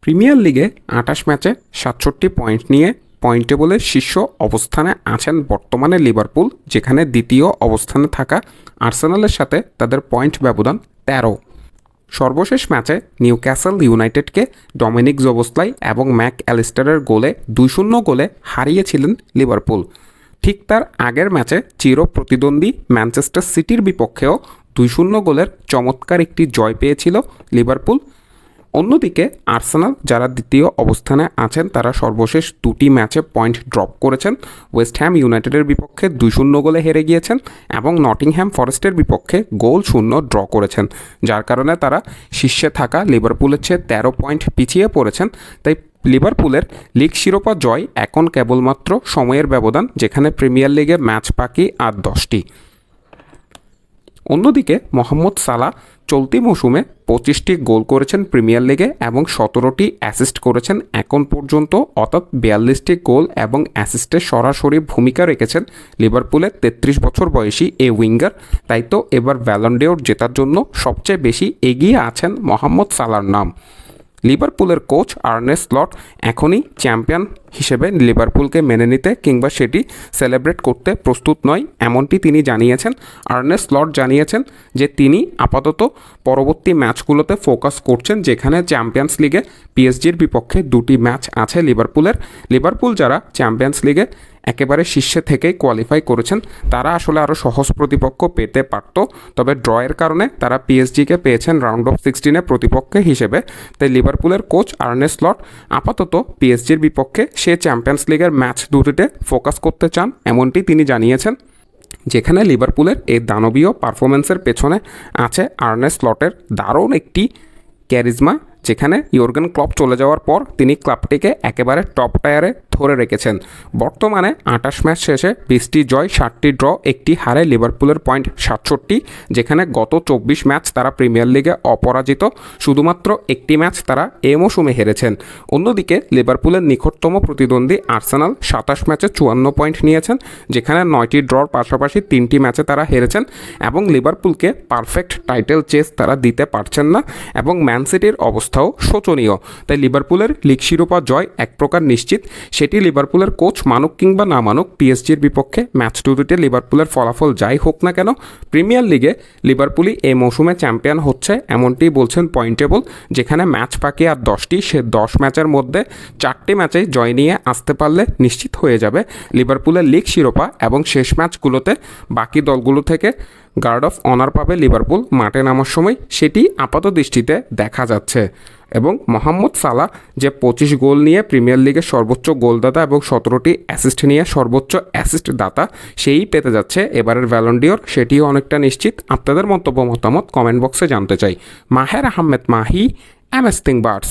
Premier লিগে ২৮ ম্যাচে ৬৭ point নিয়ে পয়েন্ট টেবলের শীর্ষ অবস্থানে আছেন বর্তমানে লিভারপুল, যেখানে দ্বিতীয় অবস্থানে থাকা আর্সেনালের সাথে তাদের পয়েন্ট ব্যবধান ১৩। সর্বশেষ ম্যাচে নিউক্যাসল ইউনাইটেডকে ডমিনিক জোবোসলাই এবং ম্যাক অ্যালিস্টারের গোলে ২-০ গোলে হারিয়েছিলেন লিভারপুল। ঠিক তার আগের ম্যাচে চির প্রতিদ্বন্দ্বী ম্যানচেস্টার সিটির বিপক্ষেও ২-০ গোলের চমৎকার একটি জয় পেয়েছিল লিভারপুল। অন্যদিকে আর্সেনাল, যারা দ্বিতীয় অবস্থানে আছেন, তারা সর্বশেষ দুটি ম্যাচে পয়েন্ট ড্রপ করেছেন। ওয়েস্ট হ্যাম ইউনাইটেডের বিপক্ষে ২-০ গোলে হেরে গিয়েছেন এবং নটিংহ্যাম ফরেস্টের বিপক্ষে গোল শূন্য ড্র করেছেন, যার কারণে তারা শীর্ষে থাকা লিভারপুলের চেয়ে ১৩ পয়েন্ট পিছিয়ে পড়েছেন। তাই লিভারপুলের লিগ শিরোপা জয় এখন কেবলমাত্র সময়ের ব্যবধান, যেখানে প্রিমিয়ার লিগে ম্যাচ বাকি আর ১০টি। অন্যদিকে মোহাম্মদ সালাহ চলতি মৌসুমে ২৫টি গোল করেছেন প্রিমিয়ার লিগে এবং ১৭টি অ্যাসিস্ট করেছেন এখন পর্যন্ত, অর্থাৎ ৪২টি গোল এবং অ্যাসিস্টে সরাসরি ভূমিকা রেখেছেন লিভারপুলের ৩৩ বছর বয়সী এই উইঙ্গার। তাই তো এবার ব্যালন ড'র জেতার জন্য সবচেয়ে বেশি এগিয়ে আছেন মোহাম্মদ সালাহর নাম। লিভারপুলের কোচ আর্নে স্লট এখনই চ্যাম্পিয়ন হিসেবে লিভারপুলকে মেনে নিতে কিংবা সেটি সেলিব্রেট করতে প্রস্তুত নয়, এমনটি তিনি জানিয়েছেন। আর্নে স্লট জানিয়েছেন যে তিনি আপাতত পরবর্তী ম্যাচগুলোতে ফোকাস করছেন, যেখানে চ্যাম্পিয়ন্স লিগে পিএসজির বিপক্ষে দুটি ম্যাচ আছে লিভারপুল যারা চ্যাম্পিয়ন্স লিগে একেবারে শীর্ষে থেকেই কোয়ালিফাই করেছেন, তারা আসলে আরও সহজ প্রতিপক্ষ পেতে পারত, তবে ড্রয়ের কারণে তারা পিএসজিকে পেয়েছেন রাউন্ড অফ 16-এ প্রতিপক্ষ হিসেবে। তাই লিভারপুলের কোচ আর্নে স্লট আপাতত পিএসজির বিপক্ষে সে চ্যাম্পিয়ন্স লিগের ম্যাচ দুটিতে ফোকাস করতে চান, এমনটি তিনি জানিয়েছেন। যেখানে লিভারপুলের এই দানবীয় পারফরমেন্সের পেছনে আছে আর্নে স্লটের দারুণ একটি ক্যারিজমা, যেখানে ইয়র্গেন ক্লপ চলে যাওয়ার পর তিনি ক্লাবটিকে একেবারে টপ টায়ারে ধরে রেখেছেন। বর্তমানে ২৮ ম্যাচ শেষে ২০টি জয়, ৬০টি ড্র, একটি হারে লিভারপুলের পয়েন্ট ৬৭, যেখানে গত ২৪ ম্যাচ তারা প্রিমিয়ার লিগে অপরাজিত, শুধুমাত্র একটি ম্যাচ তারা এ মৌসুমে হেরেছেন। অন্যদিকে লিভারপুলের নিকটতম প্রতিদ্বন্দ্বী আর্সেনাল ২৭ ম্যাচে ৫৪ পয়েন্ট নিয়েছেন, যেখানে ৯টি ড্রর পাশাপাশি ৩টি ম্যাচে তারা হেরেছেন এবং লিভারপুলকে পারফেক্ট টাইটেল চেস তারা দিতে পারছেন না এবং ম্যান সিটির অবস্থাও শোচনীয়। তাই লিভারপুলের লিগ শিরোপা জয় এক প্রকার নিশ্চিত। সেটি লিভারপুলের কোচ মানুক কিংবা না মানুক, পিএসজির বিপক্ষে ম্যাচ দুটিতে লিভারপুলের ফলাফল যাই হোক না কেন, প্রিমিয়ার লিগে লিভারপুলই এই মৌসুমে চ্যাম্পিয়ন হচ্ছে, এমনটি বলছেন পয়েন্ট টেবল। যেখানে ম্যাচ বাকি আর 10টি, সে 10 ম্যাচের মধ্যে 4টি ম্যাচে জয় নিয়ে আসতে পারলে নিশ্চিত হয়ে যাবে লিভারপুলের লিগ শিরোপা এবং শেষ ম্যাচগুলোতে বাকি দলগুলো থেকে গার্ড অফ অনার পাবে লিভারপুল মাঠে নামার সময়, সেটি আপাত দৃষ্টিতে দেখা যাচ্ছে। এবং মোহাম্মদ সালাহ যে 25 গোল নিয়ে প্রিমিয়ার লিগের সর্বোচ্চ গোলদাতা এবং 17টি অ্যাসিস্ট নিয়ে সর্বোচ্চ অ্যাসিস্ট দাতা, সেই পেতে যাচ্ছে এবারের ব্যালন ডি'র, সেটিও অনেকটা নিশ্চিত। আপনাদের মতামত কমেন্ট বক্সে জানতে চাই। মাহের আহমেদ মাহি, এমএস থিংবার্স।